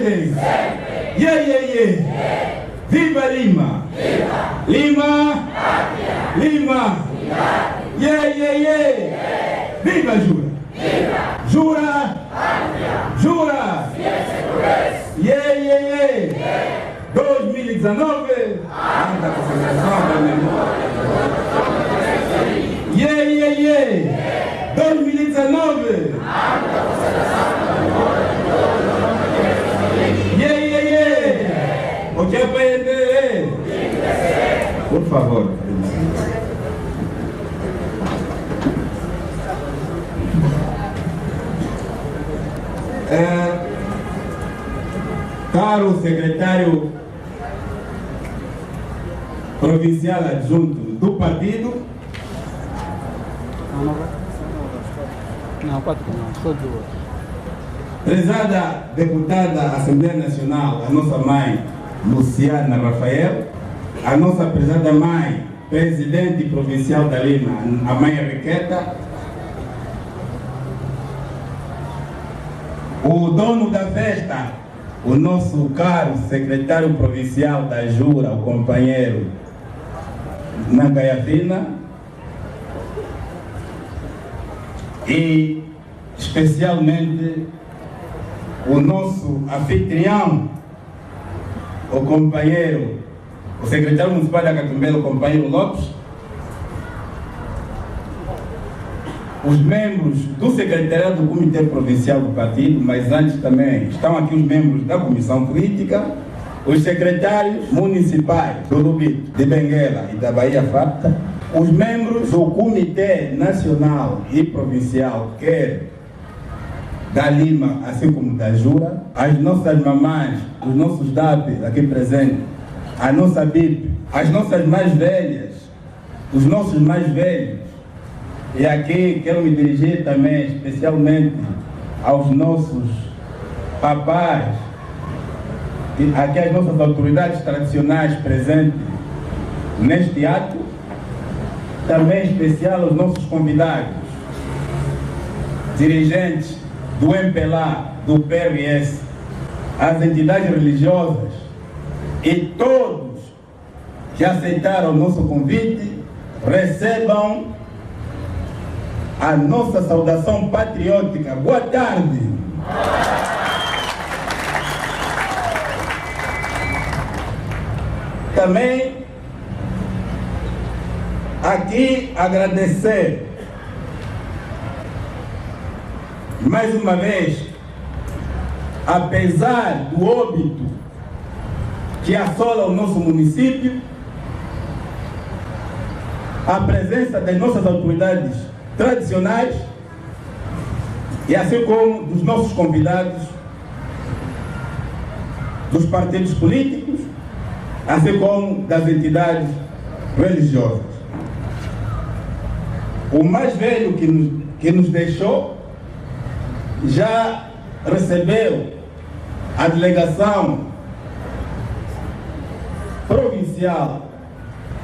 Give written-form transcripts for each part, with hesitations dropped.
Sempre! Sempre! Viva Lima! Viva! Lima! Lima! Viva Jura! Viva! Jura! Jura! 2019! Anda com a celebração da memória! 2019! O que é para entender? Por favor. Caro secretário provincial adjunto do partido, não, quatro não, só duas. Prezada deputada da Assembleia Nacional, a nossa mãe Luciana Rafael, a nossa prezada mãe, presidente provincial da Lima, a mãe Enriqueta, o dono da festa, o nosso caro secretário provincial da Jura, o companheiro Nagayafina, e especialmente o nosso anfitrião, o companheiro, o secretário municipal da Catumbela, o companheiro Lopes, os membros do secretariado do Comitê Provincial do Partido, mas antes também estão aqui os membros da Comissão Política, os secretários municipais do Lubito, de Benguela e da Bahia Farta, os membros do Comitê Nacional e Provincial, quer da Lima, assim como da Jura, as nossas mamães, os nossos DAP aqui presentes, a nossa BIP, as nossas mais velhas, os nossos mais velhos, e aqui quero me dirigir também especialmente aos nossos papais, e aqui as nossas autoridades tradicionais presentes neste ato, também especial aos nossos convidados, dirigentes do MPLA, do PRS, as entidades religiosas e todos que aceitaram o nosso convite, recebam a nossa saudação patriótica. Boa tarde! Também aqui agradecer mais uma vez, apesar do óbito que assola o nosso município, a presença das nossas autoridades tradicionais e assim como dos nossos convidados, dos partidos políticos, assim como das entidades religiosas. O mais velho que nos deixou já recebeu a delegação provincial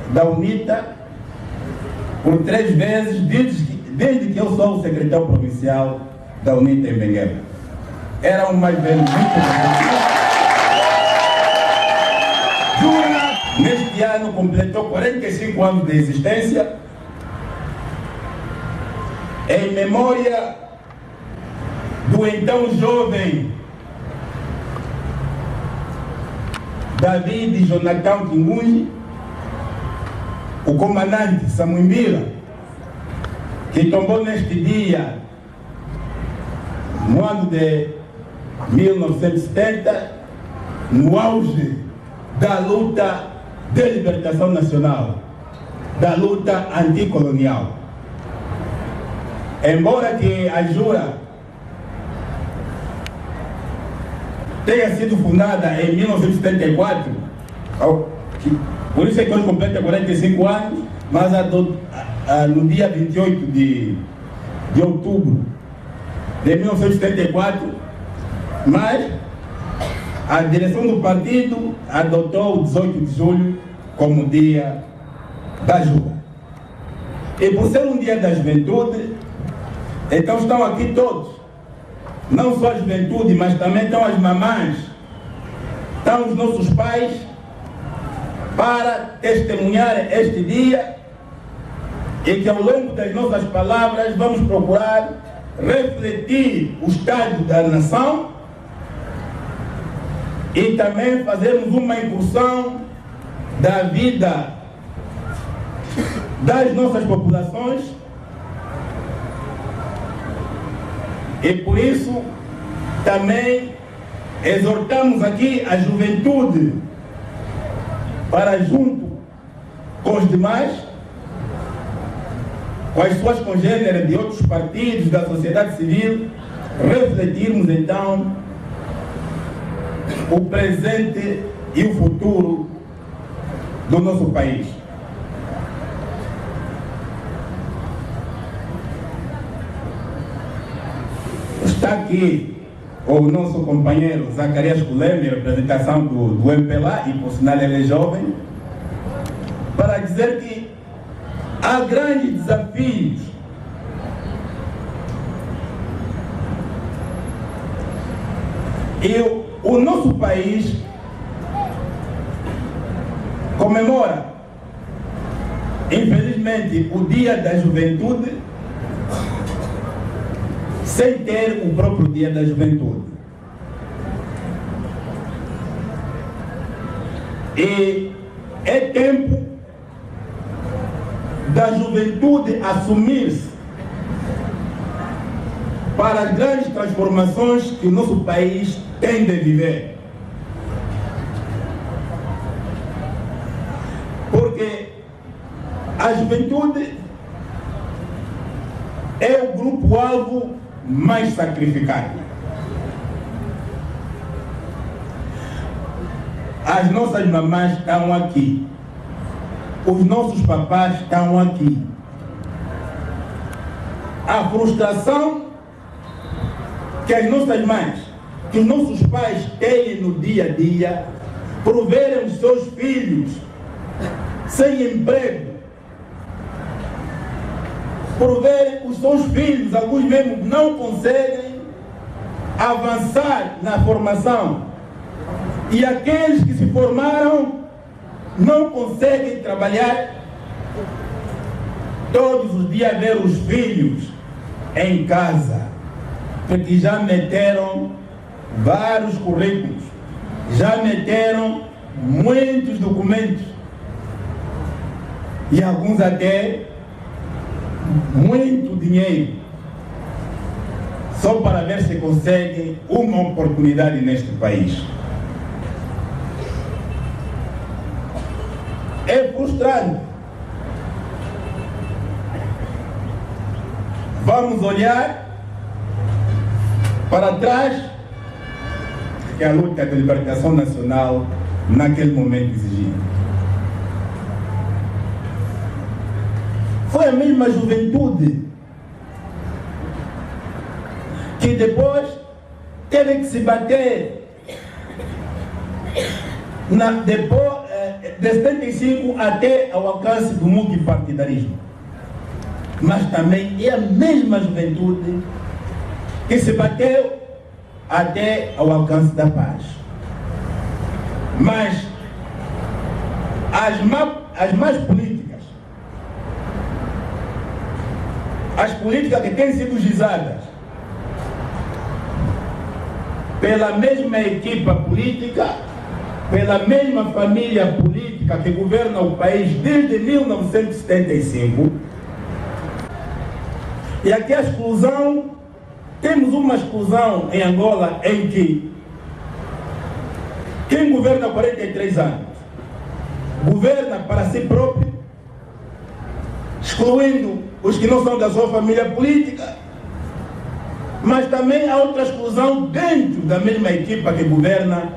da UNITA por 3 vezes, desde que eu sou o secretário provincial da UNITA em Benguela. Era um mais velho muito Jura, neste ano, completou 45 anos de existência, em memória do então jovem David Jonathan Kingunji, o comandante Samuimbira, que tombou neste dia, no ano de 1970, no auge da luta de libertação nacional, da luta anticolonial. Embora que a Jura tenha sido fundada em 1974, por isso é que hoje completa 45 anos, mas no dia 28 de outubro de 1974, mas a direção do partido adotou o 18 de julho como dia da Jura. E por ser um dia da juventude, então estão aqui todos, não só a juventude, mas também estão as mamães estão os nossos pais para testemunhar este dia e que ao longo das nossas palavras vamos procurar refletir o estado da nação e também fazermos uma incursão da vida das nossas populações. E por isso também exortamos aqui a juventude para, junto com os demais, com as suas congêneres de outros partidos da sociedade civil, refletirmos então o presente e o futuro do nosso país. Está aqui o nosso companheiro Zacarias Kulemi, em representação do MPLA, e por sinal ele é jovem, para dizer que há grandes desafios e o nosso país comemora, infelizmente, o Dia da Juventude sem ter o próprio Dia da Juventude. E é tempo da juventude assumir-se para as grandes transformações que o nosso país tem de viver. Porque a juventude é o grupo-alvo mais sacrificado. As nossas mamães estão aqui. Os nossos papás estão aqui. A frustração que as nossas mães, que os nossos pais têm no dia a dia, por verem os seus filhos sem emprego, por ver os seus filhos, alguns mesmo não conseguem avançar na formação, e aqueles que se formaram não conseguem trabalhar, todos os dias ver os filhos em casa, porque já meteram vários currículos, já meteram muitos documentos, e alguns até muito dinheiro, só para ver se conseguem uma oportunidade neste país. É frustrante. Vamos olhar para trás, que a luta de libertação nacional naquele momento exigia. Foi a mesma juventude que depois teve que se bater depois de 75 até ao alcance do multipartidarismo. Mas também é a mesma juventude que se bateu até ao alcance da paz. Mas as más políticas, as políticas que têm sido gizadas pela mesma equipa política, pela mesma família política que governa o país desde 1975, e aqui a exclusão, temos uma exclusão em Angola em que quem governa há 43 anos governa para si próprio, excluindo os que não são da sua família política, mas também há outra exclusão dentro da mesma equipa que governa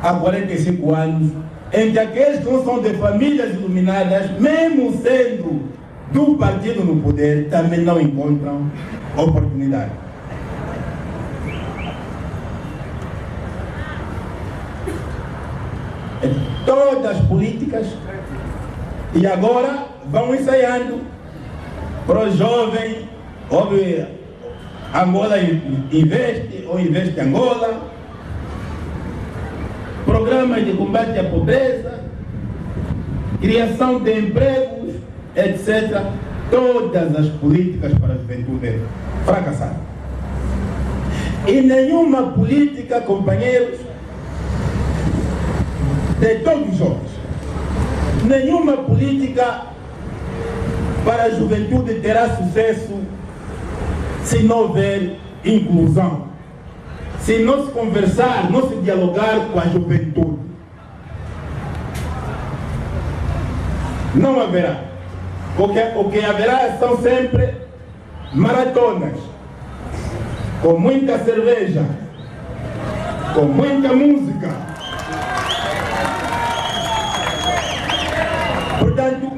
há 45 anos, em que aqueles que não são de famílias iluminadas, mesmo sendo do partido no poder, também não encontram oportunidade. Todas as políticas, e agora vão ensaiando para os jovens, houve Angola investe ou investe Angola, programas de combate à pobreza, criação de empregos, etc. Todas as políticas para a juventude fracassaram. E nenhuma política, companheiros, de todos os jovens, nenhuma política para a juventude terá sucesso se não houver inclusão, se não se conversar, não se dialogar com a juventude. Não haverá. O que haverá são sempre maratonas, com muita cerveja, com muita música. Portanto,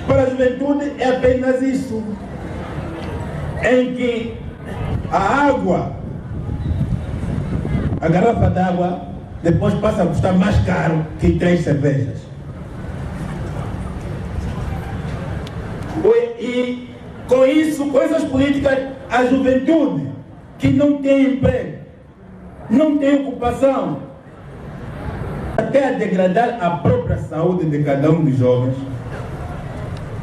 para a juventude é apenas isso, em que a água, a garrafa d'água, depois passa a custar mais caro que 3 cervejas. E com isso, com essas políticas, a juventude que não tem emprego, não tem ocupação, até a degradar a própria saúde de cada um dos jovens,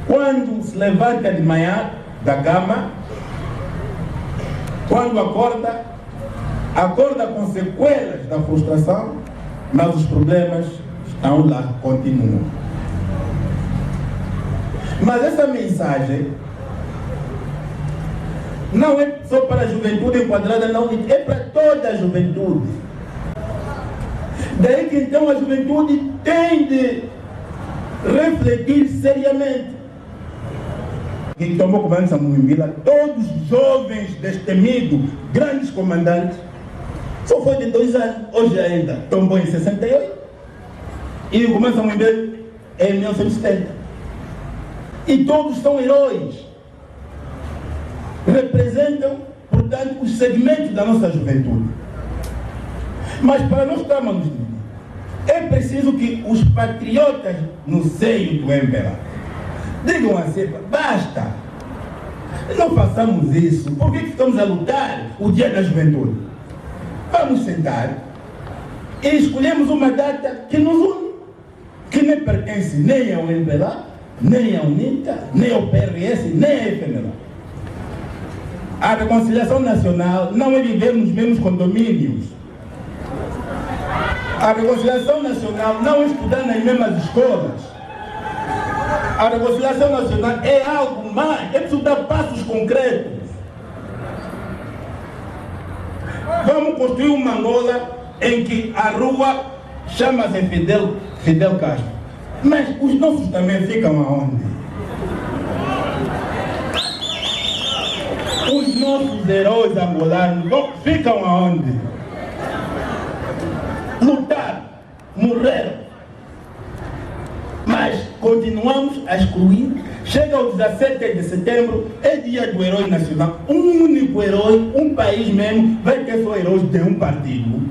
quando se levanta de manhã da cama, quando acorda com sequelas da frustração, mas os problemas estão lá, continuam. Mas essa mensagem não é só para a juventude enquadrada na UNIT, é para toda a juventude. Daí que então a juventude tem de refletir seriamente. Quem tomou comando de Samuimbila, todos os jovens destemidos, grandes comandantes, só foi de 2 anos, hoje ainda tombou em 68, e o comando de Samuimbila é em 1970. E todos são heróis, representam, portanto, os segmentos da nossa juventude. Mas para nós estarmos unidos, é preciso que os patriotas no seio do MPLA digam assim: basta, não façamos isso, por que ficamos a lutar o dia da juventude? Vamos sentar e escolhemos uma data que nos une, que nem pertence nem ao MPLA, nem a UNITA, nem ao PRS, nem a FNLA. A reconciliação nacional não é viver nos mesmos condomínios. A reconciliação nacional não é estudar nas mesmas escolas. A reconciliação nacional é algo mais, é preciso dar passos concretos. Vamos construir uma Angola em que a rua chama-se Fidel Castro. Mas os nossos também ficam aonde? Os nossos heróis angolanos ficam aonde? Lutaram, morreram. Mas continuamos a excluir. Chega o 17 de setembro, é dia do herói nacional. Um único herói, um país mesmo, vai ter só heróis de um partido.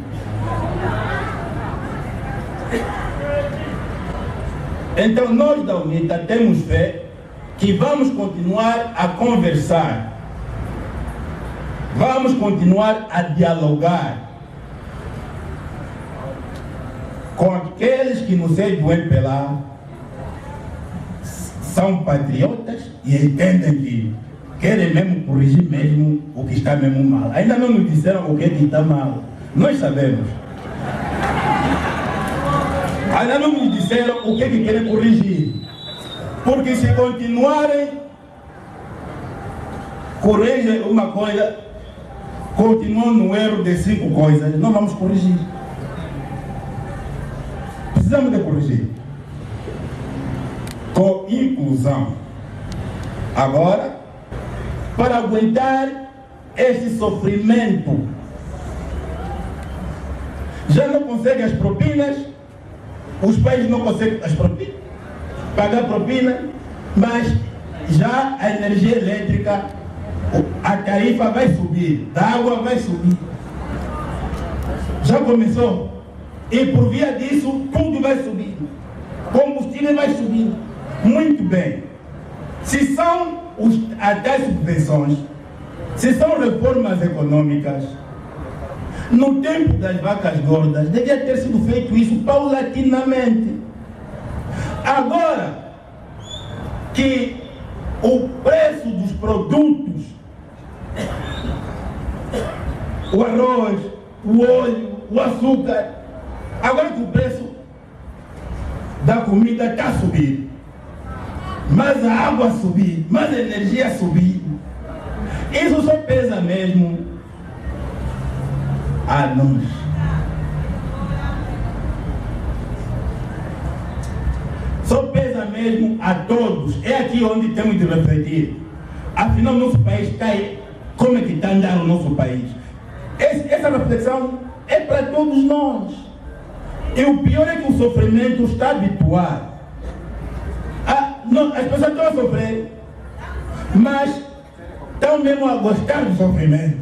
Então nós da UNITA temos fé que vamos continuar a conversar, vamos continuar a dialogar com aqueles que no seio do MPLA são patriotas e entendem que querem mesmo corrigir mesmo o que está mesmo mal. Ainda não nos disseram o que está mal, nós sabemos. Ainda não nos disseram o que querem corrigir. Porque se continuarem, corrigem uma coisa, continuam no erro de 5 coisas, não vamos corrigir. Precisamos de corrigir. Com inclusão. Agora, para aguentar esse sofrimento, já não conseguem as propinas. Os pais não conseguem pagar propina, mas já a energia elétrica, a tarifa vai subir, a água vai subir. Já começou. E por via disso, tudo vai subir. Combustível vai subir. Muito bem. Se são as subvenções, se são reformas econômicas, No tempo das vacas gordas, devia ter sido feito isso paulatinamente. Agora que o preço dos produtos, o arroz, o óleo, o açúcar, agora que o preço da comida está a subir, mas a água subir, mas a energia subir, isso só pesa mesmo a nós. Só pesa mesmo a todos. É aqui onde temos de refletir. Afinal, nosso país está aí. Como é que está andando o nosso país? Essa reflexão é para todos nós. E o pior é que o sofrimento está habituado. As pessoas estão a sofrer, mas estão mesmo a gostar do sofrimento.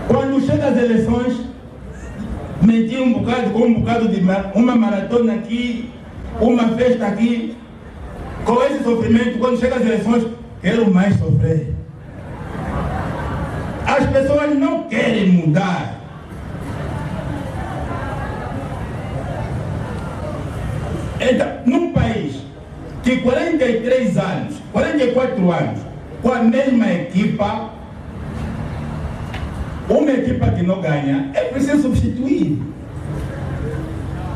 Quando chega as eleições, meti um bocado de uma maratona aqui, uma festa aqui. Com esse sofrimento, quando chega as eleições, quero mais sofrer. As pessoas não querem mudar. Então, num país que 43 anos, 44 anos, com a mesma equipa, uma equipa que não ganha, é preciso substituir.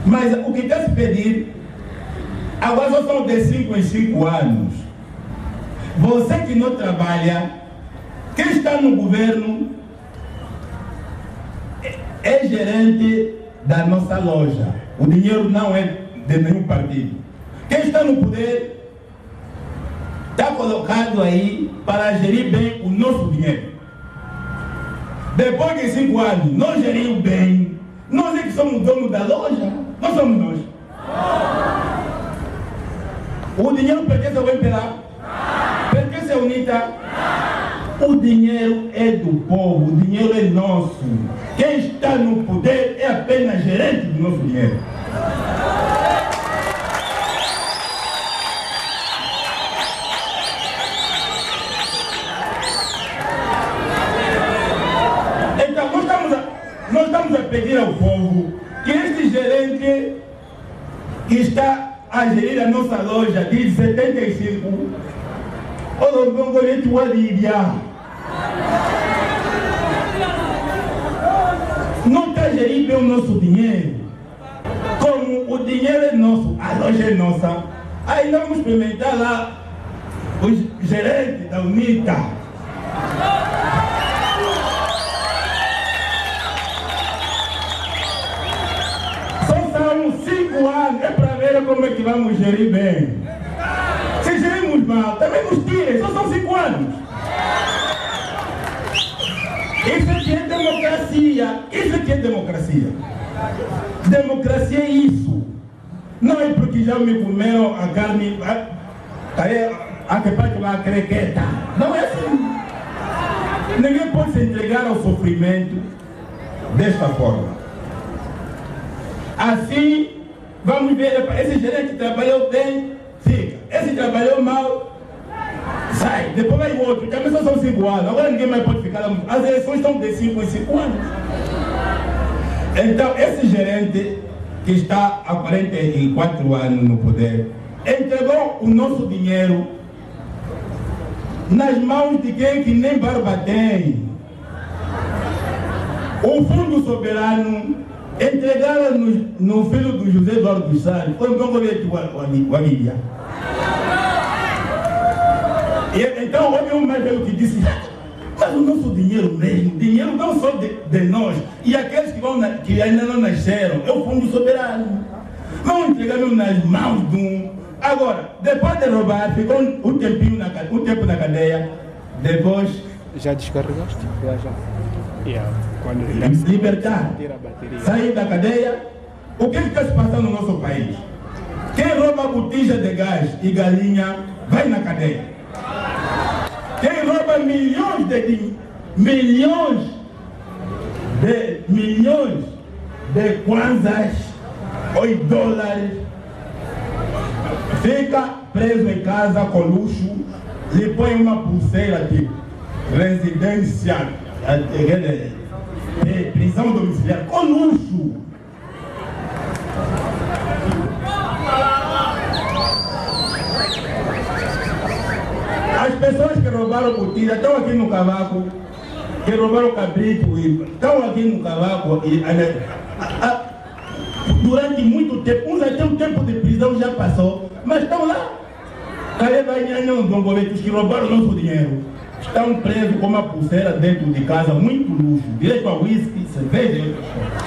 Mas o que está se pedir, agora só são de 5 em 5 anos. Você que não trabalha, quem está no governo, é gerente da nossa loja. O dinheiro não é de nenhum partido. Quem está no poder está colocado aí para gerir bem o nosso dinheiro. Depois de 5 anos, não gerimos bem. Nós é que somos donos da loja. Nós somos nós. O dinheiro pertence ao MPLA? Pertence à UNITA? O dinheiro é do povo, o dinheiro é nosso. Quem está no poder é apenas gerente do nosso dinheiro. Então, nós estamos a pedir ao povo que este gerente que está a gerir a nossa loja de 75, o Alívia, não está a gerir bem o nosso dinheiro. Como o dinheiro é nosso, a loja é nossa, aí nós vamos experimentar lá os gerentes da UNITA. São 5 anos, é para ver como é que vamos gerir bem. Se gerimos mal, também nos tirem, só são 5 anos. Isso aqui é democracia. Isso aqui é democracia. Democracia é isso. Não é porque já me comeram a carne, a que parte lá crequeta. Não é assim. Ninguém pode se entregar ao sofrimento desta forma. Assim, vamos ver, esse gerente trabalhou bem, fica. Esse trabalhou mal, sai. Depois vai o outro, também só são 5 anos. Agora ninguém mais pode ficar lá. As eleições estão de 5 em 5 anos. Então, esse gerente que está há 44 anos no poder, entregou o nosso dinheiro nas mãos de quem que nem barba tem. O Fundo Soberano entregaram no filho do José Eduardo dos Santos, foi um bom de Guamília. Então, houve um mais velho que disse, mas o nosso dinheiro mesmo, dinheiro não só de nós, e aqueles que ainda não nasceram, é o Fundo Soberano. Vamos entregar mesmo nas mãos de um. Agora, depois de roubar, ficou um tempo na cadeia, depois... Já descarregaste? Já. Yeah. Libertar, sair da cadeia. O que está se passando no nosso país? Quem rouba botija de gás e galinha vai na cadeia. Quem rouba milhões de kwanzas ou dólares fica preso em casa com luxo, lhe põe uma pulseira tipo residencial, prisão domiciliar, com luxo. As pessoas que roubaram botija estão aqui no cavaco, que roubaram cabrito, estão aqui no cavaco. Durante muito tempo, uns até o tempo de prisão já passou, mas estão lá. Cadê os que roubaram nosso dinheiro? Estão presos com uma pulseira dentro de casa, muito luxo, direito a whisky, cerveja e outras coisas.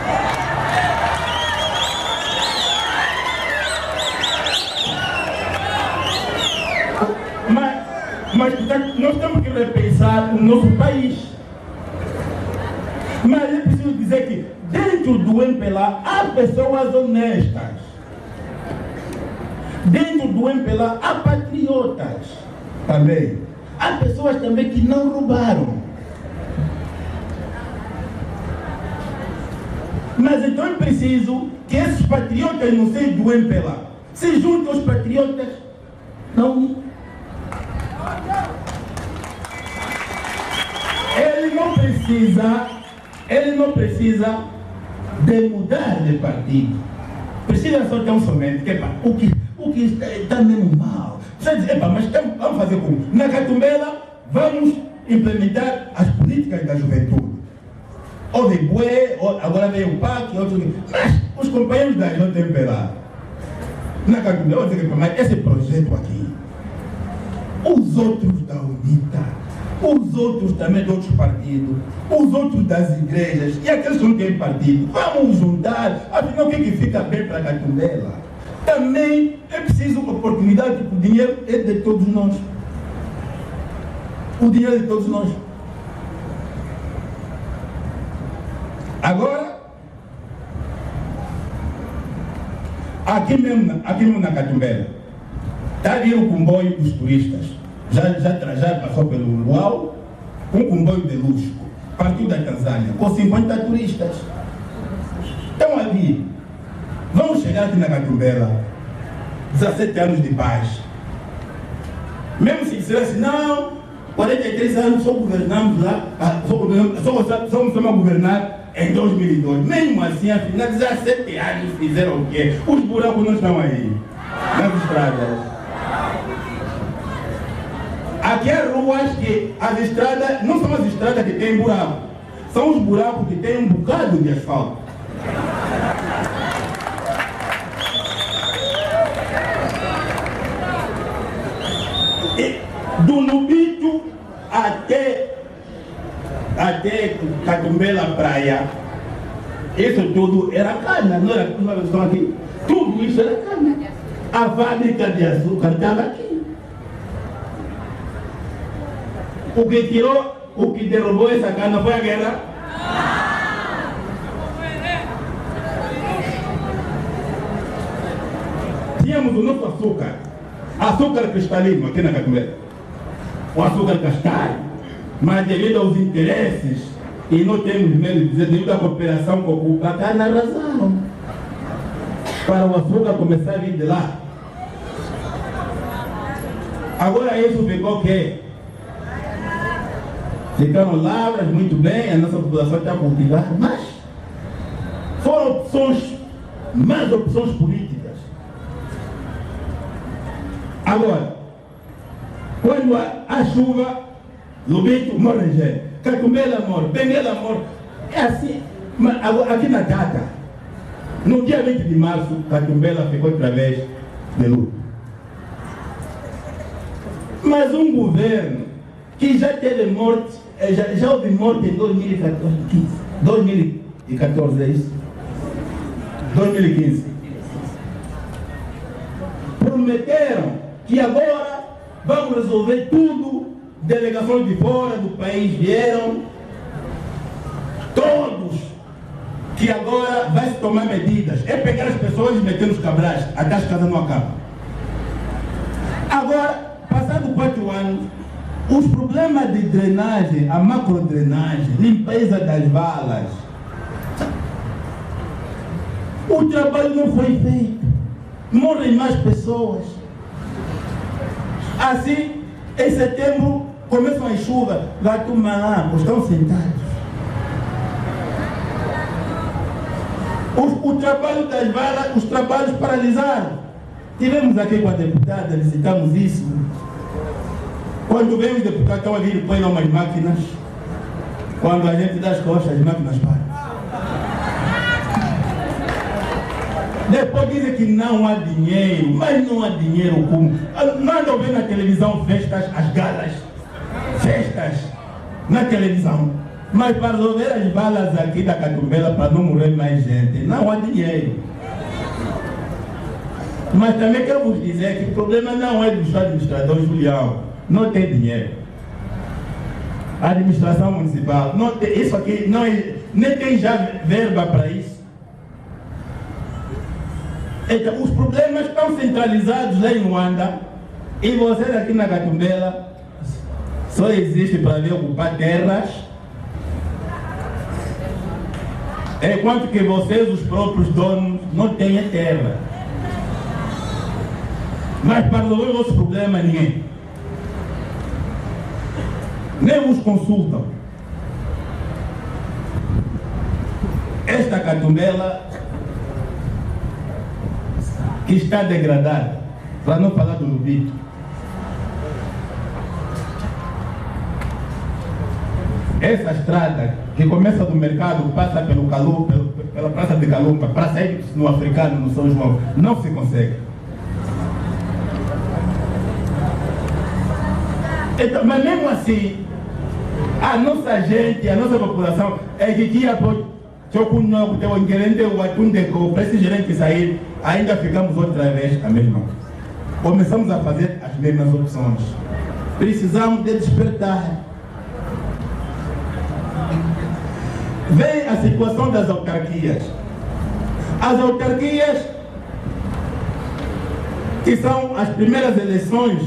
Mas nós temos que repensar o nosso país. Mas é preciso dizer que dentro do MPLA há pessoas honestas. Dentro do MPLA há patriotas também. Há pessoas também que não roubaram. Mas então é preciso que esses patriotas no seio do MPLA se juntem aos patriotas não. Ele não precisa de mudar de partido. Precisa só tão somente que o que está mesmo mal. Precisa dizer, mas vamos fazer como? Na Catumbela vamos implementar as políticas da juventude. Houve Bué, agora veio o PAC, mas os companheiros da JMPLA, na Catumbela, vou dizer, mas esse projeto aqui, os outros da UNITA, os outros também de outros partidos, os outros das igrejas e aqueles que não têm partido, vamos juntar, afinal o que fica bem para a Catumbela? Também é preciso oportunidade, porque o dinheiro é de todos nós. O dinheiro é de todos nós. Agora, aqui mesmo na Catumbela, está ali o comboio dos turistas. Já passou pelo Luau, um comboio de luxo, partiu da Tanzânia, com 50 turistas. Estão ali. Vamos chegar aqui na Catumbela, 17 anos de paz. Mesmo se dissesse, não, 43 anos só governamos lá, só a governar em 2002. Mesmo assim, afinal, 17 anos fizeram o quê? Os buracos não estão aí, nas estradas. Aqui há ruas que as estradas, não são as estradas que têm buraco, são os buracos que têm um bocado de asfalto. E do Lubito até Catumbela Praia, isso tudo era cana, não era tudo aqui. Tudo isso era cana. A fábrica de açúcar estava aqui. O que tirou, o que derrubou essa cana foi a guerra. Tínhamos o nosso açúcar cristalino aqui na Catumbela. O açúcar castanho. Mas devido aos interesses, e não temos medo de dizer, devido à cooperação com o Cuba, a cana arrasaram. Para o açúcar começar a vir de lá. Agora isso ficou o quê? Ficaram lavras, muito bem, a nossa população está cultivada, mas foram opções, mais opções políticas. Agora, quando há chuva, Lubito morre gente, Catumbela morre, Benguela morre. É assim, mas aqui na data, no dia 20 de março, Catumbela ficou outra vez de luto. Mas um governo que já teve morte, já houve morte em 2014, é isso? 2015. Prometeram que agora vamos resolver tudo, delegações de fora do país vieram, todos, que agora vai se tomar medidas, é pegar as pessoas e meter nos cabrais, até as casas não acabam. Agora, passado 4 anos, os problemas de drenagem, a macrodrenagem, limpeza das valas, o trabalho não foi feito, morrem mais pessoas. Assim, em setembro, começam as chuvas, lá tomar, estão sentados. O trabalho das valas, os trabalhos paralisaram. Tivemos aqui com a deputada, visitamos isso. Quando vem os deputados, estão a vir e põem lá umas máquinas. Quando a gente dá as costas, as máquinas param. Depois dizem que não há dinheiro, mas não há dinheiro como. Mandam ver na televisão festas, as galas, festas na televisão. Mas para resolver as balas aqui da Catumbela, para não morrer mais gente, não há dinheiro. Mas também quero vos dizer que o problema não é do administrador Julião, não tem dinheiro. A administração municipal, não tem, isso aqui não é, nem tem já verba para isso. Então, os problemas estão centralizados lá em Luanda e vocês aqui na Catumbela só existe para ver ocupar terras, enquanto que vocês, os próprios donos, não têm terra. Mas para resolver o nosso problema, ninguém. Nem os consultam. Esta Catumbela que está degradada, para não falar do Lubito. Essa estrada que começa do mercado, passa pelo Calumpa, pela Praça de Calumpa, para sair no Africano, no São João, não se consegue. Então, mas mesmo assim, a nossa gente, a nossa população, é que tinha para esse gerente sair, ainda ficamos outra vez a mesma coisa. Começamos a fazer as mesmas opções. Precisamos de despertar. Vem a situação das autarquias. As autarquias, que são as primeiras eleições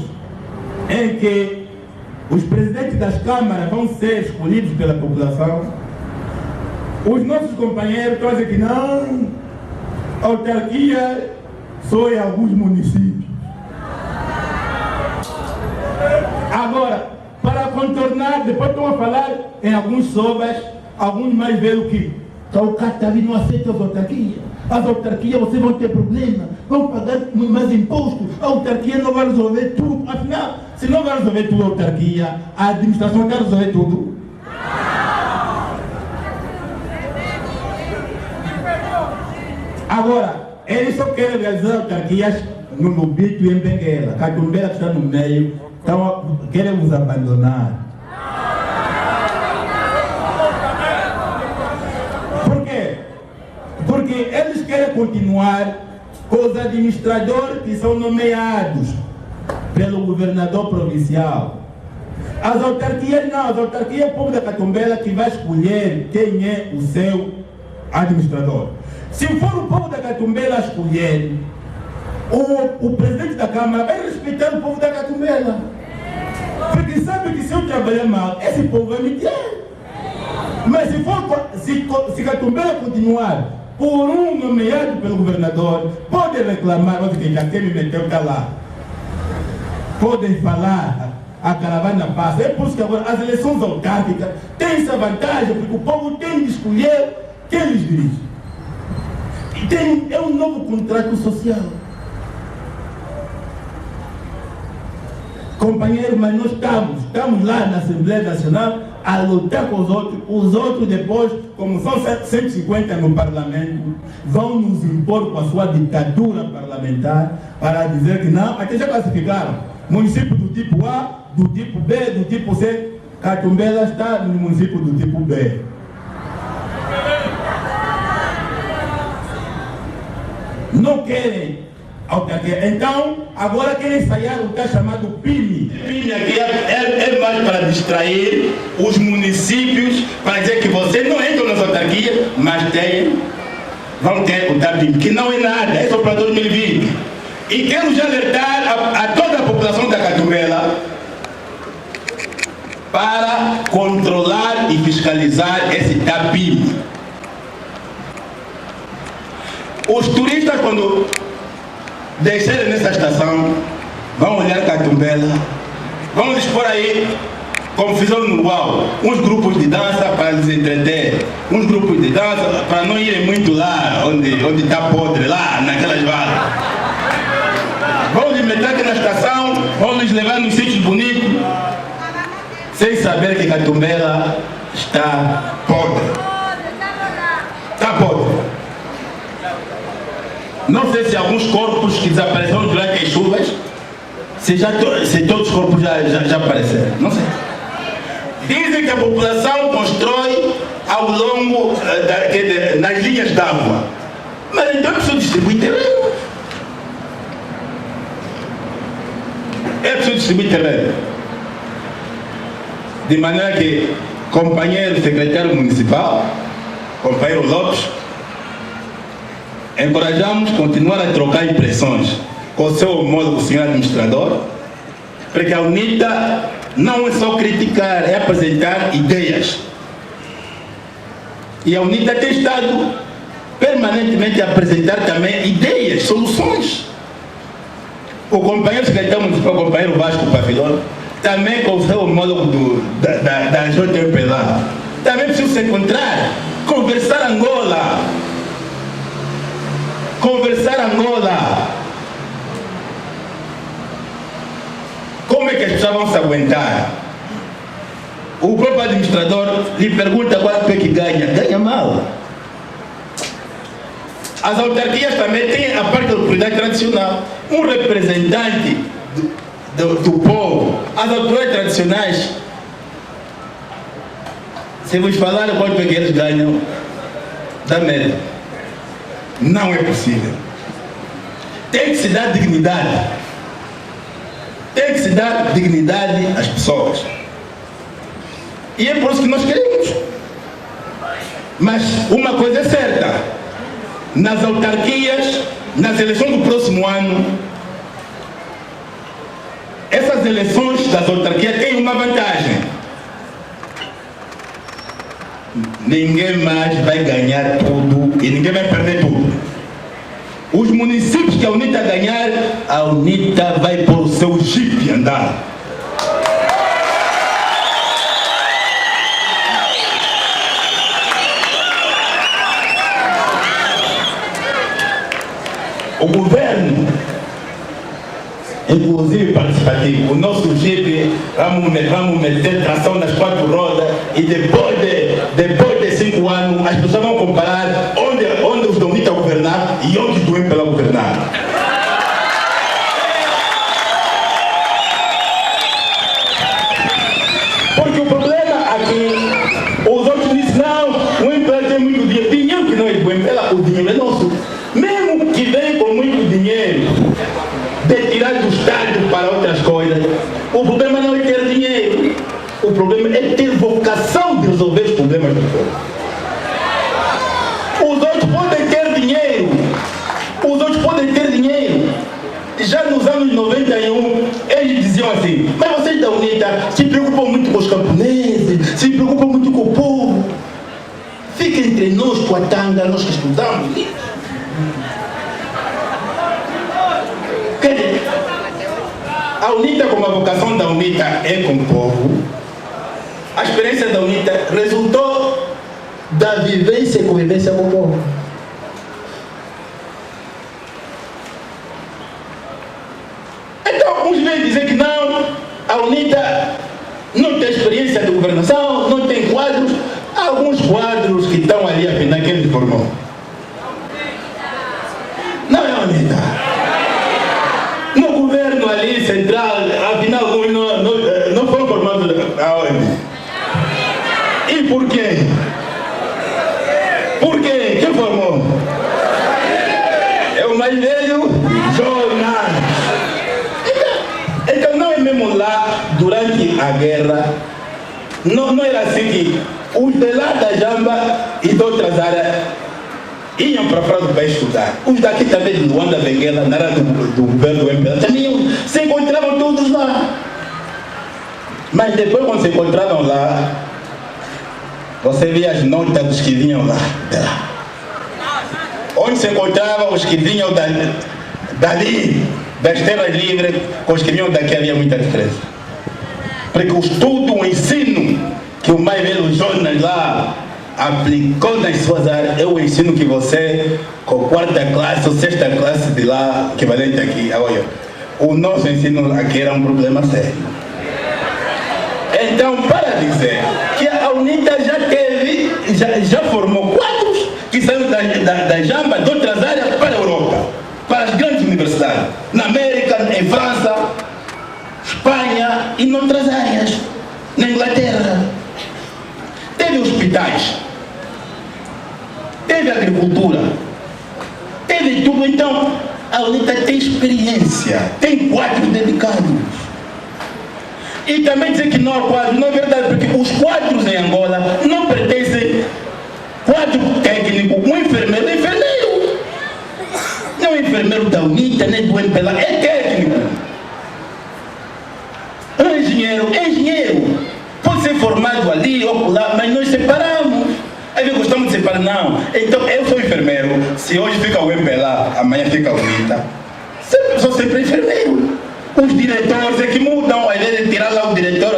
em que os presidentes das câmaras vão ser escolhidos pela população. Os nossos companheiros estão a dizer que não, autarquia só em alguns municípios. Agora, para contornar, depois estão a falar em alguns sobras, alguns mais velhos que o Catavi não aceita as autarquias. As autarquias vocês vão ter problema, vão pagar mais impostos, a autarquia não vai resolver tudo. Afinal, se não vai resolver tudo a autarquia, a administração quer resolver tudo. Agora, eles só querem realizar autarquias no Lubito e em Benguela. Catumbela que está no meio, então querem nos abandonar. Por quê? Porque eles querem continuar com os administradores que são nomeados pelo governador provincial. As autarquias não, as autarquias é o povo da Catumbela que vai escolher quem é o seu administrador. Se for o povo da Catumbela a escolher, o presidente da Câmara vai respeitar o povo da Catumbela. Porque sabe que se eu trabalhar mal, esse povo vai me tirar. Mas se Catumbela continuar por um nomeado pelo governador, pode reclamar, que já quem me meteu está lá. Podem falar, a caravana passa. É por isso que agora as eleições autárquicas têm essa vantagem, porque o povo tem de escolher quem lhes dirige. É um novo contrato social. Companheiro, mas nós estamos lá na Assembleia Nacional a lutar com os outros depois, como são 150 no Parlamento, vão nos impor com a sua ditadura parlamentar para dizer que não, até já classificaram município do tipo A, do tipo B, do tipo C. Catumbela está no município do tipo B. Não querem autarquia. Então, agora querem ensaiar o que é chamado PIMI. PIMI aqui é mais para distrair os municípios, para dizer que vocês não entram nas autarquias, mas vão ter o TAPIMI, que não é nada, é só para 2020. E quero já alertar a toda a população da Catumbela para controlar e fiscalizar esse TAPIMI. Os turistas, quando descerem nessa estação, vão olhar Catumbela, vão expor aí como fizeram no Uau, uns grupos de dança para nos entreter, uns grupos de dança para não irem muito lá, onde está podre, lá naquelas vagas. Vão nos meter aqui na estação, vão nos levar nos sítios bonitos, sem saber que Catumbela está podre. Está podre. Não sei se alguns corpos que desapareceram durante as chuvas, se todos os corpos já apareceram, não sei. Dizem que a população constrói ao longo nas linhas d'água. Mas então é preciso distribuir terreno. É preciso distribuir terreno. De maneira que companheiro secretário municipal, companheiro Lopes, encorajamos continuar a trocar impressões com o seu homólogo, o senhor administrador, porque a UNITA não é só criticar, é apresentar ideias. E a UNITA tem estado permanentemente a apresentar também ideias, soluções. O companheiro secretário municipal, o companheiro Vasco Pavilhão, também com o seu homólogo da JMP lá, também precisa se encontrar, conversar Angola. Como é que as pessoas vão se aguentar? O próprio administrador lhe pergunta quanto é que ganha. Ganha mal. As autarquias também têm a parte da autoridade tradicional. Um representante do povo. As autoridades tradicionais, se vos falar quanto é que eles ganham, dá medo. Não é possível. Tem que se dar dignidade. Tem que se dar dignidade às pessoas. E é por isso que nós queremos. Mas uma coisa é certa. Nas autarquias, nas eleições do próximo ano, essas eleições das autarquias têm uma vantagem. Ninguém mais vai ganhar tudo e ninguém vai perder tudo. Os municípios que a UNITA ganhar, a UNITA vai pôr o seu jipe andar. O governo, inclusive participativo, o nosso jipe, vamos meter tração nas 4 rodas e depois de 5 anos as pessoas vão comparar onde os da UNITA governar e onde o MPLA governar. Porque o problema aqui, os outros dizem, não, o MPLA tem muito dinheiro. Dinheiro que não é do MPLA, o dinheiro é nosso. Mesmo que vem com muito dinheiro, de tirar do Estado para outras coisas, o problema não é ter dinheiro, o problema é ter vocação de resolver os problemas do povo. Os outros podem ter dinheiro, Já nos anos 91, eles diziam assim, mas vocês da UNITA se preocupam muito com os camponeses, se preocupam muito com o povo. Fica entre nós, com a tanga, nós que estudamos. Quer dizer, a UNITA, como a vocação da UNITA é com o povo, a experiência da UNITA resultou da vivência e convivência com o povo. Então, uns vêm dizer que não, a UNITA não tem experiência de governação, não tem quadros. Há alguns quadros que estão ali, afinal, que ele formou. Não é a UNITA. No governo ali, central, afinal, não foram formados aonde? E por quê? Por quê? Quem formou? É o mais velho, Jonas. Então não é mesmo lá, durante a guerra, não era assim que os de lá da Jamba e de outras áreas iam para fora do país estudar. Os daqui também de Luanda, Benguela, na área do governo do MPLA, também se encontravam todos lá. Mas depois, quando se encontravam lá, você via as notas dos que vinham lá. Onde se encontravam os que vinham dali, das terras livres, com os que vinham daqui, havia muita diferença. Porque o estudo, o ensino que o mais velho Jonas lá aplicou nas suas áreas é o ensino que você, com quarta classe ou sexta classe de lá, equivalente aqui, olha, o nosso ensino aqui era um problema sério. Então, para dizer que a UNITA já formou quadros que saíram da Jamba, de outras áreas, para a Europa, para as grandes universidades, na América, em França, Espanha e noutras áreas, na Inglaterra. Teve hospitais, teve agricultura, teve tudo. Então, a UNITA tem experiência, tem quadros dedicados. E também dizer que não há quadros, não é verdade, porque os quadros em Angola não pertencem quadro técnico, um enfermeiro é enfermeiro. Não é enfermeiro da UNITA, nem do MPLA, é técnico. Um engenheiro é engenheiro. Pode ser formado ali ou lá, mas nós separamos. Aí nós gostamos de separar, não. Então eu sou enfermeiro, se hoje fica o MPLA, amanhã fica a UNITA. Sou sempre enfermeiro. Os diretores é que mudam, às vezes tirar lá o diretor,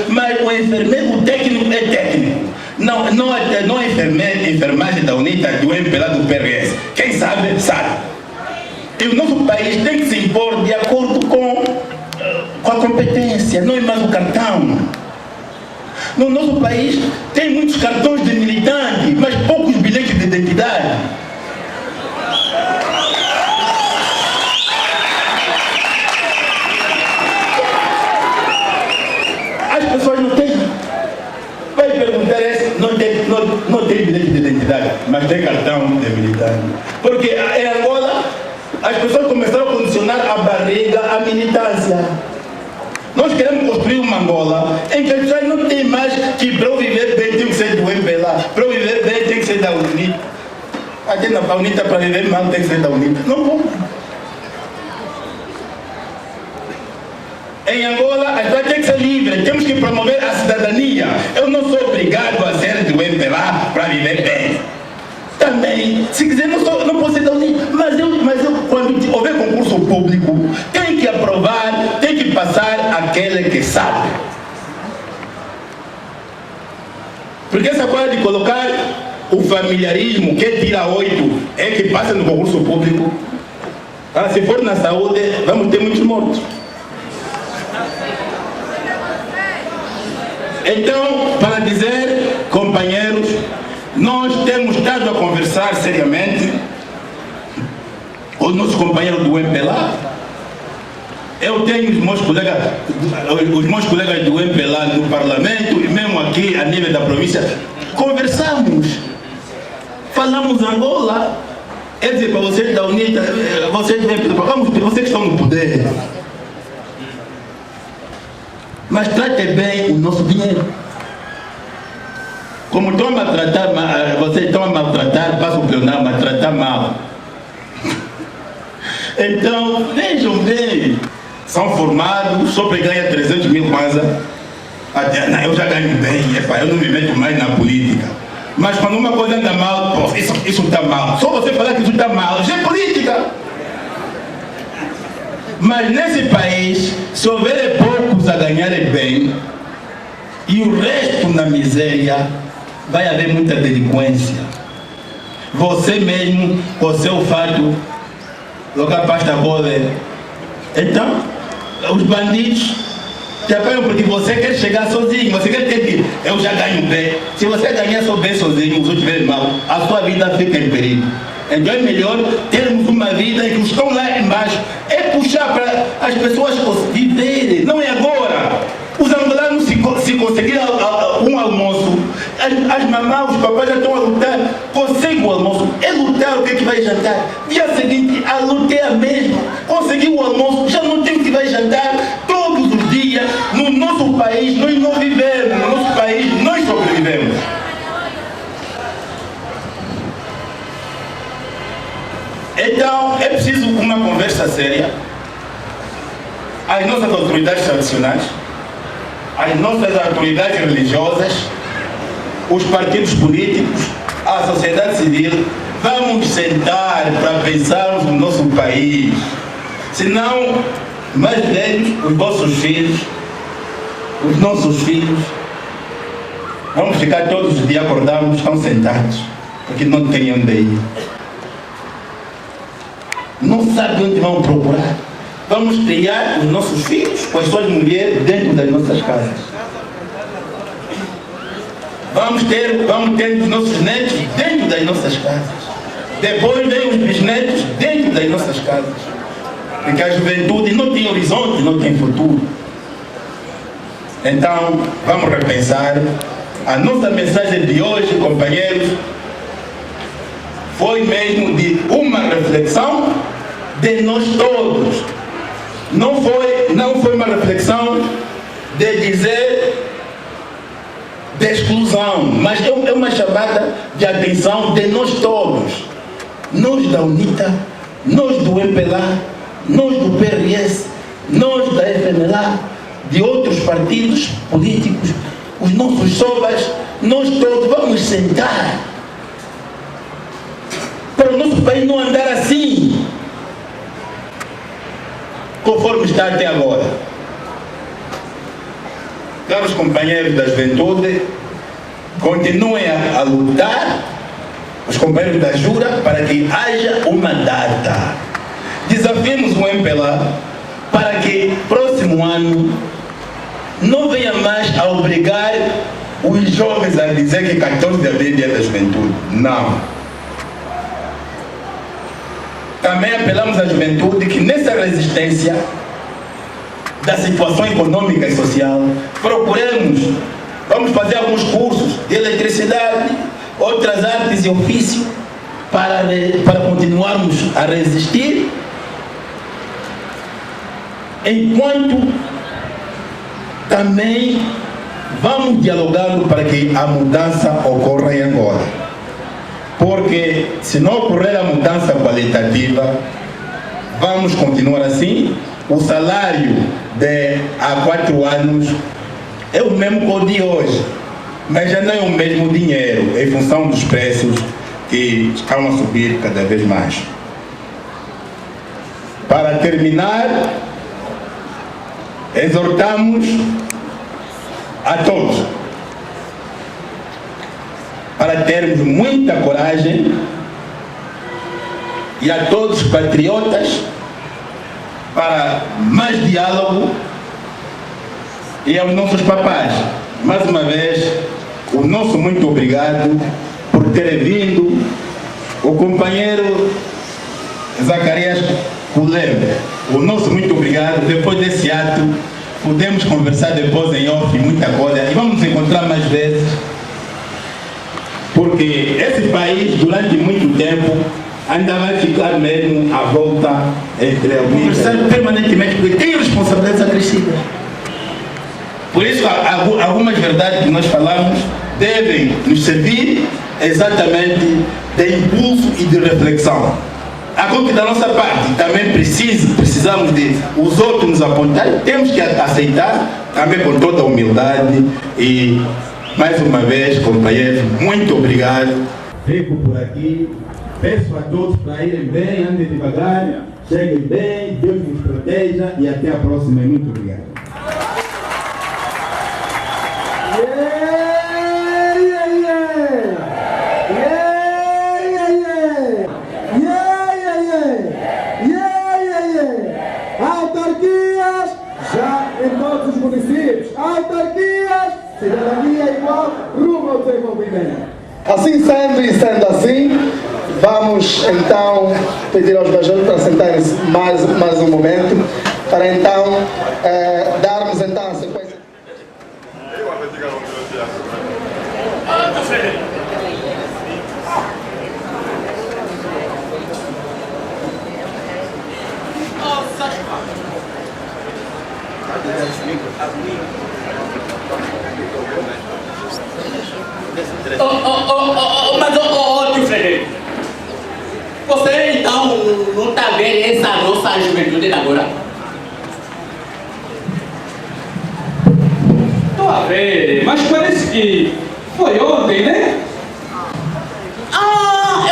mas o enfermeiro, o técnico é técnico. Não é enfermagem da UNITA, do MPLA, do PRS. Quem sabe, sabe. E o nosso país tem que se impor de acordo com a competência, não é mais o cartão. No nosso país tem muitos cartões de militante, mas poucos bilhetes de identidade. As pessoas não têm. Vai perguntar não tem bilhete de identidade, mas tem cartão de militante. Porque em Angola as pessoas começaram a condicionar a barriga à militância. Nós queremos construir uma Angola em que as pessoas não têm mais que para eu viver bem tem que ser do MPLA, para eu viver bem tem que ser da UNITA. Até na UNITA para viver mal tem que ser da UNITA. Não vou. Em Angola as pessoas têm que ser livres, temos que promover a cidadania. Eu não sou obrigado a ser do MPLA para viver bem. Também, se quiser, não posso ser da UNITA, mas eu quando houver concurso público, tem que aprovar, tem que passar aquele que sabe. Porque essa coisa de colocar o familiarismo, que tira 8, é que passa no concurso público. Se for na saúde, vamos ter muitos mortos. Então, para dizer, companheiros, nós temos estado a conversar seriamente com os nossos companheiros do MPLA. Eu tenho os meus colegas do MPLA no Parlamento e mesmo aqui a nível da província. Conversamos, falamos Angola. É dizer, para vocês da UNITA, vocês que estão no poder, mas trate bem o nosso dinheiro. Como estão a maltratar, vocês estão a maltratar, passa o plenário, maltratar mal. Então, vejam bem, são formados, só para ganhar 300 mil kwanza. Eu já ganho bem, eu não me meto mais na política. Mas quando uma coisa anda mal, isso está mal. Só você falar que isso está mal, já é política. Mas nesse país, se houver poucos a ganharem bem e o resto na miséria, vai haver muita delinquência. Você mesmo, com o seu fato, local pasta bola. Então, os bandidos te apoiam porque você quer chegar sozinho, você quer ter que eu já ganho bem. Se você ganhar só bem sozinho, os outros estiverem mal, a sua vida fica em perigo. Então é melhor termos uma vida em que os que estão lá embaixo é puxar para as pessoas viverem, não é agora. Os angolanos se conseguirem um almoço, as mamães, os papais já estão a lutar, conseguem o almoço, é lutar o que é que vai jantar. Dia seguinte, a luta é a mesma, conseguiu o almoço, já não tem o que vai jantar, todos os dias, no nosso país nós não vivemos, no nosso país nós sobrevivemos. Então, é preciso uma conversa séria. As nossas autoridades tradicionais, as nossas autoridades religiosas, os partidos políticos, a sociedade civil, vamos sentar para pensarmos no nosso país. Senão, mais velhos, os vossos filhos, os nossos filhos, vamos ficar todos os dias acordados, estão sentados, porque não têm onde ir. Não sabem onde vão procurar. Vamos criar os nossos filhos com as suas mulheres dentro das nossas casas. Vamos ter os nossos netos dentro das nossas casas. Depois vem os bisnetos dentro das nossas casas. Porque a juventude não tem horizonte, não tem futuro. Então, vamos repensar. A nossa mensagem de hoje, companheiros, foi mesmo de uma reflexão de nós todos. Não foi uma reflexão de dizer de exclusão, mas é uma chamada de atenção de nós todos. Nós da UNITA, nós do MPLA, nós do PRS, nós da FNLA, de outros partidos políticos, os nossos sobas, nós todos vamos sentar para o nosso país não andar assim, conforme está até agora. Caros companheiros da juventude, continuem a lutar, os companheiros da Jura, para que haja uma data. Desafiemos o MPLA para que próximo ano não venha mais a obrigar os jovens a dizer que 14 de abril é dia da juventude. Não. Também apelamos à juventude que nessa resistência da situação econômica e social, vamos fazer alguns cursos de eletricidade, outras artes e ofício, para continuarmos a resistir, enquanto também vamos dialogando para que a mudança ocorra agora. Porque se não ocorrer a mudança qualitativa, vamos continuar assim. O salário de há 4 anos é o mesmo que o de hoje, mas já não é o mesmo dinheiro, em função dos preços que estão a subir cada vez mais. Para terminar, exortamos a todos para termos muita coragem, e a todos os patriotas para mais diálogo, e aos nossos papais, mais uma vez, o nosso muito obrigado por terem vindo. O companheiro Zacarias Kulembe, o nosso muito obrigado. Depois desse ato, podemos conversar depois em off muita coisa, e vamos nos encontrar mais vezes, porque esse país, durante muito tempo, ainda vai ficar mesmo à volta entre a conversar permanentemente, porque tem responsabilidades acrescidas. Por isso, algumas verdades que nós falamos devem nos servir exatamente de impulso e de reflexão. Agora que da nossa parte também precisamos de os outros nos apontarem, temos que aceitar também com toda a humildade. E mais uma vez, companheiros, muito obrigado. Fico por aqui. Peço a todos para irem bem, andem devagar, cheguem bem, Deus nos proteja e até a próxima. Muito obrigado. Autarquias já em todos os municípios. Autarquias, cidadania igual, rumo ao desenvolvimento. Assim sendo e sendo assim, vamos então pedir aos majores para sentarem-se mais um momento, para então darmos então a sequência. Mas, tio Frederico, você então não está vendo essa nossa juventude agora? Estou a ver, mas parece que foi ontem, né?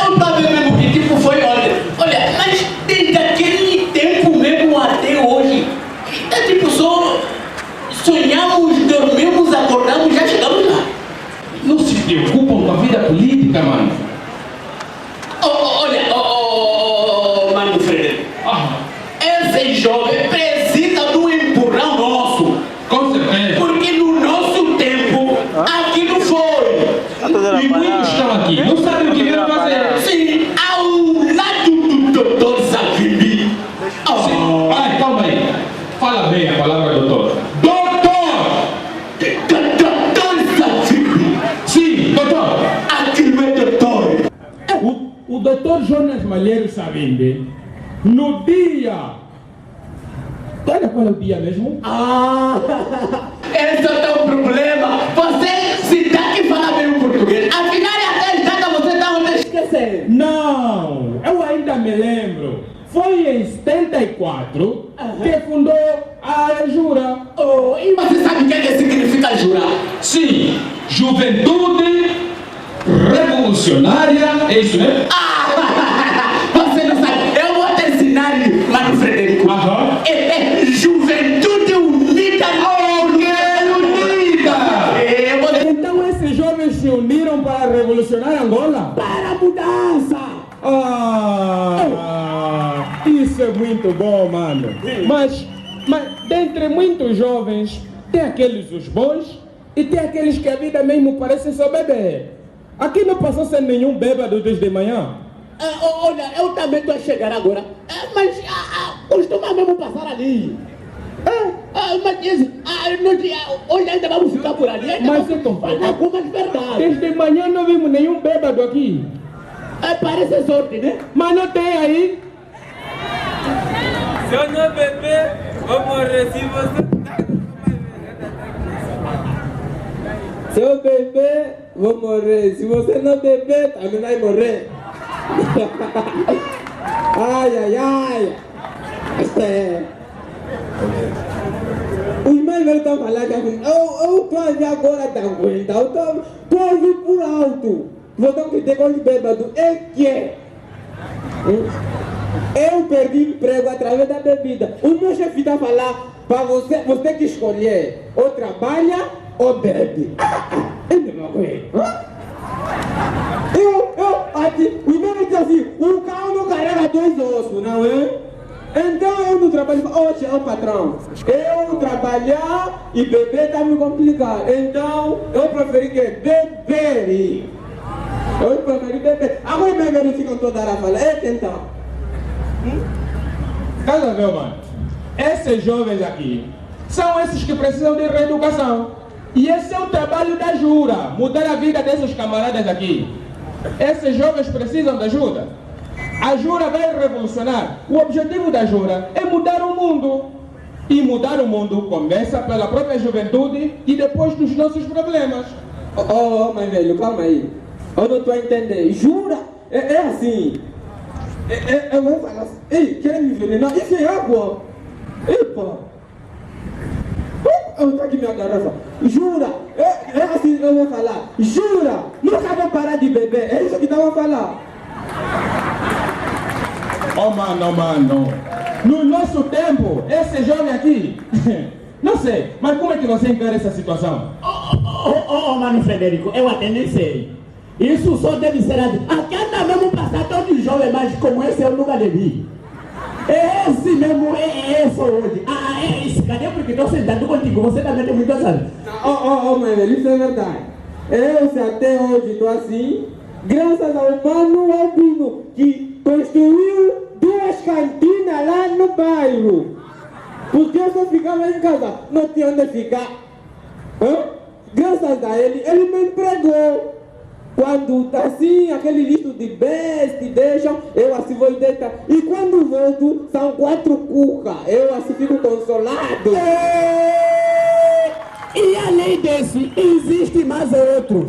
Eu estava vendo mesmo que tipo foi ontem. Olha, mas desde aquele tempo mesmo até hoje, é tipo só sonhamos, dormimos preocupam com a vida política, mano. Olha, Mano Frederico. Esse jovem precisa de um empurrão nosso. Com certeza. Porque no nosso tempo, aqui não foi. E muitos estão aqui, não sabem o que vieram fazer. Sim, ao lado do doutor Savimbi. Ai, calma aí. Fala bem a palavra doutor. Doutor Savimbi. Sim, doutor. Aquilo é doutor. O doutor Jonas Malheiro Savimbi, no dia... Olha qual é o dia mesmo? Esse é o teu problema. Você se dá que fala bem o português. Afinal, até data você está onde esquecer. Não, eu ainda me lembro. Foi em 74 que fundou a Jura. E você sabe o que significa jurar? Sim, Juventude Revolucionária, é isso, né? Você não sabe. Eu vou te ensinar, Mano Frederico. É Juventude Unida. Unida! Então esses jovens se uniram para revolucionar Angola? Para a mudança. Isso é muito bom, mano. Mas dentre muitos jovens, tem aqueles os bons e tem aqueles que a vida mesmo parece só beber. Aqui não passou sem nenhum bêbado desde manhã. Olha, eu também estou a chegar agora. Mas costuma mesmo passar ali. Mas dizem, olha, ainda vamos ficar por ali. Mas é complicado. Algumas verdades. Desde manhã não vimos nenhum bêbado aqui. Parece sorte, né? Mas não tem aí. Se eu não beber, vou morrer. Se você... Se eu beber, vou morrer. Se você não beber, também vai morrer. Ai, ai, ai. Os mais velhos estão falando que eu estou ali agora da aguenta. Eu estou a ouvir por alto. Vou que ter com bêbado. É que é. Eu perdi emprego através da bebida. O meu chefe está a falar para você tem que escolher. Ou trabalha ou bebe. Eu não aguento. O irmão diz assim, o carro não carrega 2 ossos, não é? Então eu não trabalho, hoje é o patrão. Eu trabalhar e beber está me complicar. Então eu preferi que beber. Eu preferi beber. Agora os bebês ficam toda hora falando, então. Estás a ver, mano? Esses jovens aqui são esses que precisam de reeducação. E esse é o trabalho da Jura, mudar a vida desses camaradas aqui. Esses jovens precisam de ajuda. A Jura vai revolucionar. O objetivo da Jura é mudar o mundo. E mudar o mundo começa pela própria juventude e depois dos nossos problemas. Mas velho, calma aí. Eu não estou a entender. Jura? É assim. Eu vou falar assim. Ei, quer me envenenar? Isso é água. Epa. Eu estou aqui minha garrafa. Jura? É assim que eu vou falar. Jura? Nunca vou parar de beber. É isso que estava a falar. Mano. No nosso tempo, esse jovem aqui, não sei, mas como é que você encara essa situação? Mano Frederico, eu até nem sei. Isso só deve ser aqui anda mesmo passar todo jovem, mas como esse eu nunca devi. Esse mesmo é esse hoje. É esse. Cadê? Porque estou sentado contigo. Você também tem muito a saber. Mas velho, isso é verdade. Eu se até hoje estou assim, graças ao Mano Albino, que construiu 2 cantinas lá no bairro. Porque eu só ficava em casa, não tinha onde ficar. Graças a ele, ele me empregou. Quando tá assim, aquele lixo de best deixam, eu assim vou deitar. E quando volto, são 4 cucas. Eu assim fico consolado. E além desse, existe mais outro.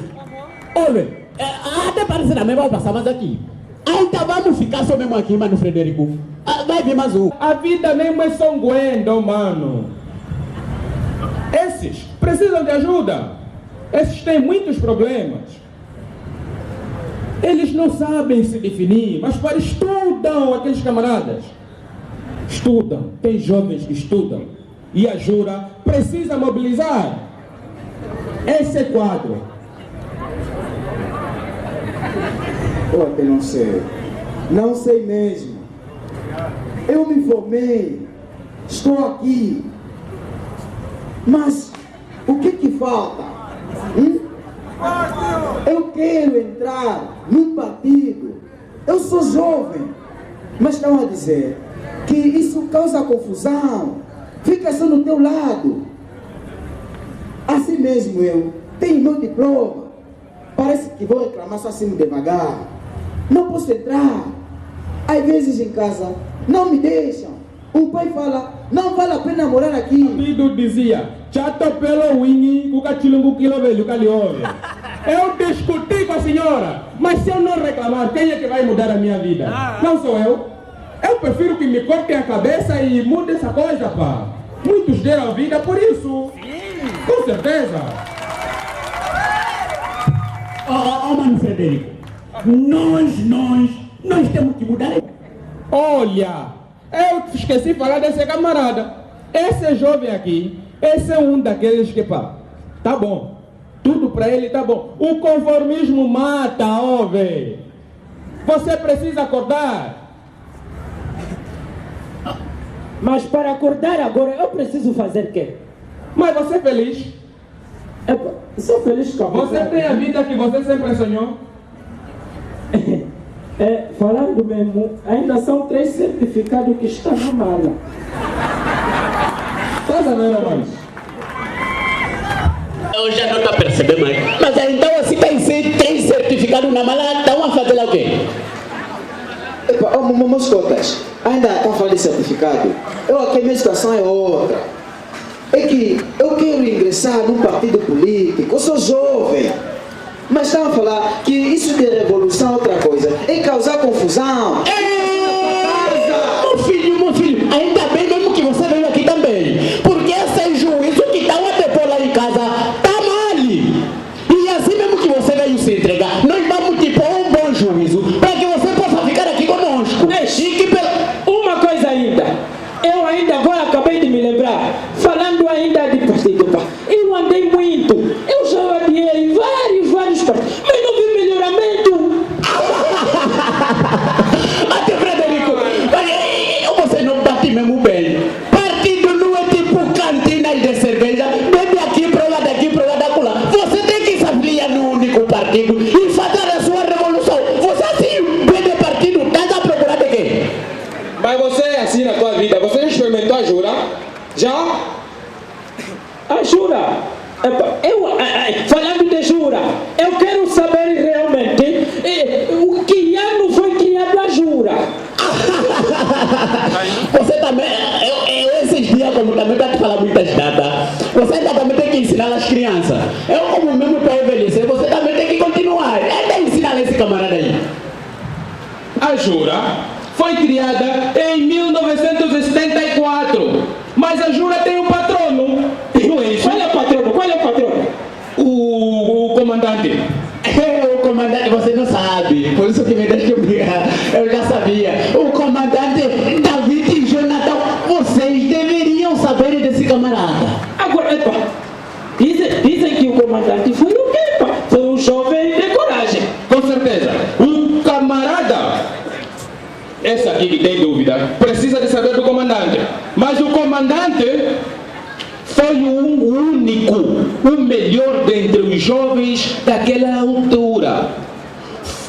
Olha, até parece na mesma passar mais aqui. Então vamos ficar só mesmo aqui, Mano Frederico. Vai vir mais um. A vida mesmo é sanguenta, mano. Esses precisam de ajuda. Esses têm muitos problemas. Eles não sabem se definir, mas estudam aqueles camaradas. Estudam, tem jovens que estudam. E a Jura precisa mobilizar esse quadro. Eu até não sei. Não sei mesmo. Eu me formei. Estou aqui. Mas o que falta? Eu quero entrar num partido. Eu sou jovem. Mas estão a dizer que isso causa confusão. Fica só no teu lado. Assim mesmo eu tenho meu diploma. Parece que vou reclamar só assim devagar. Não posso entrar. Às vezes em casa não me deixam. O pai fala, não vale a pena morar aqui. O filho dizia, chato pelo wingi, o cachilungo quilo velho, caliove. Eu discuti com a senhora, mas se eu não reclamar, quem é que vai mudar a minha vida? Não sou eu. Eu prefiro que me cortem a cabeça e mude essa coisa, pá. Muitos deram a vida por isso. Com certeza. Mano Frederico, nós temos que mudar. Olha, eu esqueci de falar desse camarada. Esse jovem aqui, esse é um daqueles que, pá, tá bom. Tudo pra ele tá bom. O conformismo mata, ó, velho. Você precisa acordar. Mas para acordar agora, eu preciso fazer o quê? Mas você é feliz? Sou feliz com a vida. Você tem a vida que você sempre sonhou? Falando mesmo, ainda são 3 certificados que estão na mala. Faz a mesma mais. Eu já não estou a perceber mais. Mas então assim tem 3 certificados na mala, estão a fazer lá o quê? Meus cotas, ainda estão falando de certificado. Aqui a minha situação é outra. É que eu quero ingressar num partido político. Eu sou jovem. Mas estão a falar que isso de revolução é outra coisa. É causar confusão. Meu filho, ainda bem mesmo que você veio aqui também. Porque esse juízo que está a depor lá em casa está mal. E assim mesmo que você veio se entregar, nós vamos te pôr um bom juízo para que você possa ficar aqui conosco. Uma coisa ainda. Eu ainda agora acabei de me lembrar. Falando ainda de partido. Eu andei muito. Eu já adiei em vários partidos. Mas não vi melhoramento. Até Frederico, você não bate mesmo bem. Partido não é tipo cantina de cerveja. Bebe aqui para lá, daqui para lá, daqui lá. Você tem que se afiliar no único partido e fazer a sua revolução. Você assim, bebe partido, está a procurar de quê? Mas você é assim na tua vida. Você já experimentou a Jura? Já? A Jura? Falando de Jura, eu quero saber realmente o que ano foi criado a Jura. Você também, esses dias como também está te falando muitas datas, você ainda também tem que ensinar as crianças. Eu como mesmo para envelhecer, você também tem que continuar. Ainda ensinar esse camarada aí. A Jura foi criada em 1974, mas a Jura tem um patrono. Não é isso? Qual é o patrono? O comandante. O comandante, você não sabe, por isso que me deixa brigar. Eu já sabia. O comandante David e Jonathan, vocês deveriam saber desse camarada. Agora, dizem que o comandante foi o quê? Foi um jovem de coragem. Com certeza. O camarada, essa aqui que tem dúvida, precisa de saber do comandante. Mas o comandante foi o único, o melhor dentre os jovens daquela altura.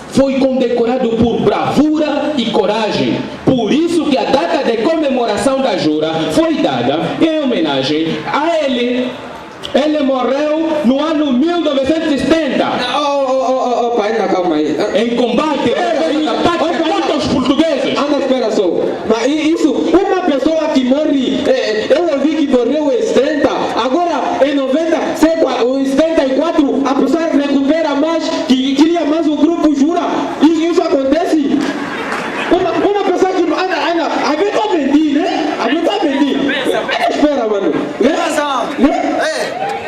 Foi condecorado por bravura e coragem. Por isso que a data de comemoração da Jura foi dada em homenagem a ele. Ele morreu no ano 1970. Ainda calma aí. Em combate contra os portugueses. Anda, espera só. Mas isso, uma pessoa que morre, eu ouvi que morreu em 70, agora em 90, em 74, a pessoa recupera mais, que cria mais um grupo Jura. Isso acontece. Uma pessoa que anda, a ver tá mentir, né? A ver tá mentir. Espera, mano.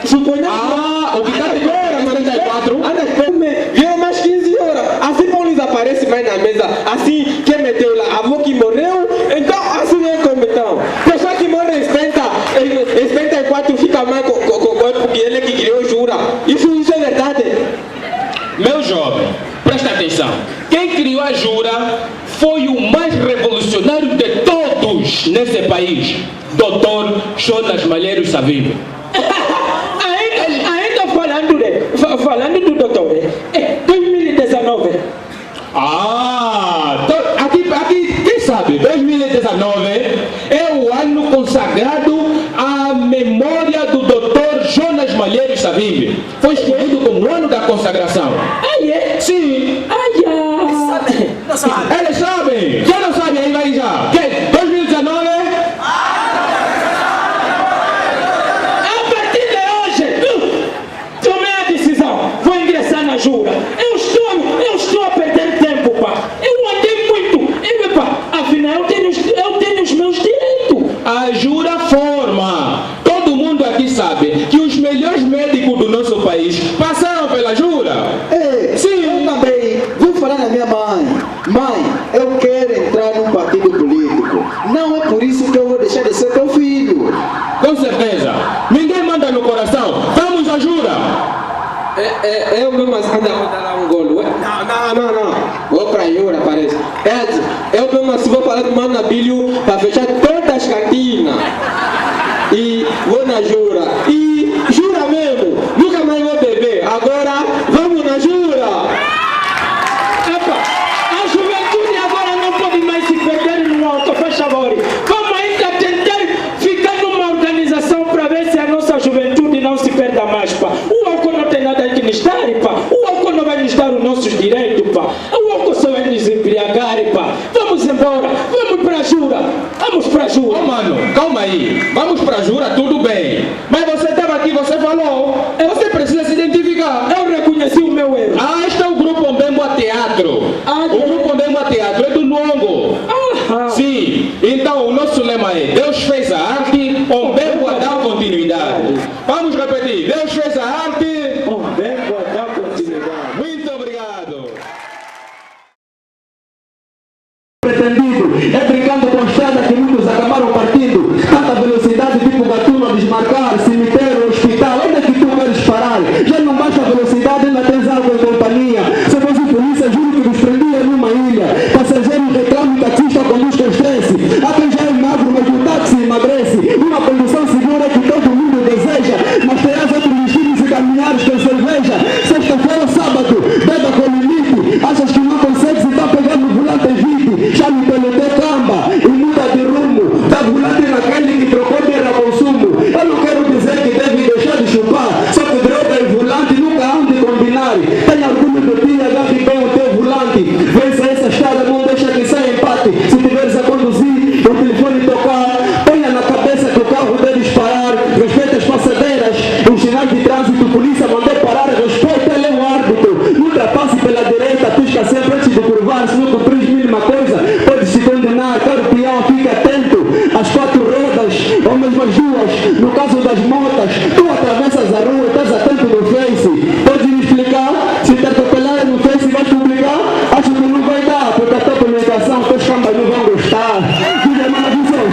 Suponha. O que está de fora, 74. Anda, espera. Viram mais 15 horas. Assim não lhes aparece mais na mesa. Assim, quem meteu lá? A avó que morreu? Então, assim é como então. Pessoa que morre em 74 fica mais com o corpo que ele que criou Jura. Isso é verdade. Meu jovem. jovem, presta atenção. Quem criou a Jura foi o mais revolucionário de todos nesse país, Dr. Jonas Malheiro Savimbi. ainda falando do doutor, 2019. Aqui, quem sabe, 2019 é o ano consagrado à memória do Dr. Jonas Malheiro Savimbi. Foi escolhido como ano da consagração. É? Sim. Não sabe. Eles sabem. Quem não sabe aí vai já. Quem? 2019? A partir de hoje, tomei a decisão. Vou ingressar na Jura. Eu estou a perder tempo, pá. Eu andei muito. Afinal, eu tenho os meus direitos. A Jura forma. Todo mundo aqui sabe que os melhores médicos do nosso país passaram pela Jura. Sim. Eu também vou falar na minha mãe. Mãe, eu quero entrar num partido político. Não é por isso que eu vou deixar de ser teu filho. Com certeza. Ninguém manda no coração. Vamos à Jura. Eu mesmo assim ainda vou dar um golo. Não. Vou pra Jura, parece. Eu mesmo assim vou falar com o Mano Abílio para fechar todas as cantinas. E vou na Jura. E jura mesmo, nunca mais vou beber. Agora, vamos na Jura. A juventude agora não pode mais se perder no alto, faz favor. Vamos ainda tentar ficar numa organização para ver se a nossa juventude não se perda mais, pá. O álcool não tem nada que nos dar, pá. O álcool não vai nos dar os nossos direitos, pá. O álcool só vai nos embriagar, pá. Vamos embora, vamos pra Jura. Vamos pra Jura. Mano, calma aí. Vamos pra Jura, tudo bem. Mas você estava aqui, você falou. Você precisa se identificar. Eu reconheci o meu erro. Este é o grupo Mbemba Teatro. O grupo Mbemba Teatro é do Luongo. Sim. Então o nosso lema é: Deus fez a arte, o Mbemba dá continuidade. Vamos repetir: Deus fez a arte, o Mbemba dá continuidade. Muito obrigado. Pretendido é brincando com a estrada que muitos acabaram partindo. Tanta velocidade tipo gatuno a desmarcar, cemitério, hospital, onde é que tu queres parar? Já não baixa a velocidade, ainda tens água em companhia. Se fosse polícia, juro que nos prendia numa ilha. Passageiros reclamam, taxista conduz com estresse. Há quem já é magro, mas o táxi emagrece. Uma condução segura que todo mundo deseja. Mas terás outros destinos e caminhares com cerveja. Sexta-feira ou sábado, beba com limite. Achas que não consegues e tá pegando o volante 20. Já me peletei camba e muda de rumo. Dá volante naquele que trocou para consumo. Eu não quero dizer que deve deixar de chupar. Só que droga e volante nunca hão de combinar. Tem orgulho de ti, agarre bem o teu volante. Vença essa estrada, não deixa que saia empate. Se tiveres a conduzir, o telefone tocar, ponha na cabeça que o carro deve disparar. Respeita as passadeiras, os sinais de trânsito, polícia mandou parar. Respeita, ele é um árbitro. Nunca passe pela direita, pisca sempre antes de curvar. Se não cumprir mínima coisa, pode se condenar. Caro peão, fique atento às quatro rodas, ou mesmo as duas. No caso das motas, tu atravessas a rua, estás atento no Face. Pode me explicar? Se te atropelar no Face, vais publicar? Acho que não vai dar, porque a tua comunicação, teus cambas não vão gostar. Diga uma visão.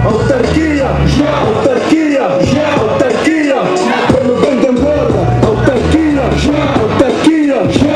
Autarquia, autarquia, autarquia. Quando vem de embora, autarquia, autarquia.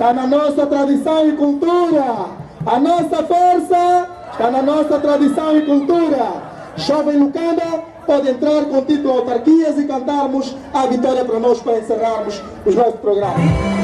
Está na nossa tradição e cultura. A nossa força está na nossa tradição e cultura. Jovem Lucanda pode entrar com título autarquias e cantarmos a vitória para nós para encerrarmos os nossos programas.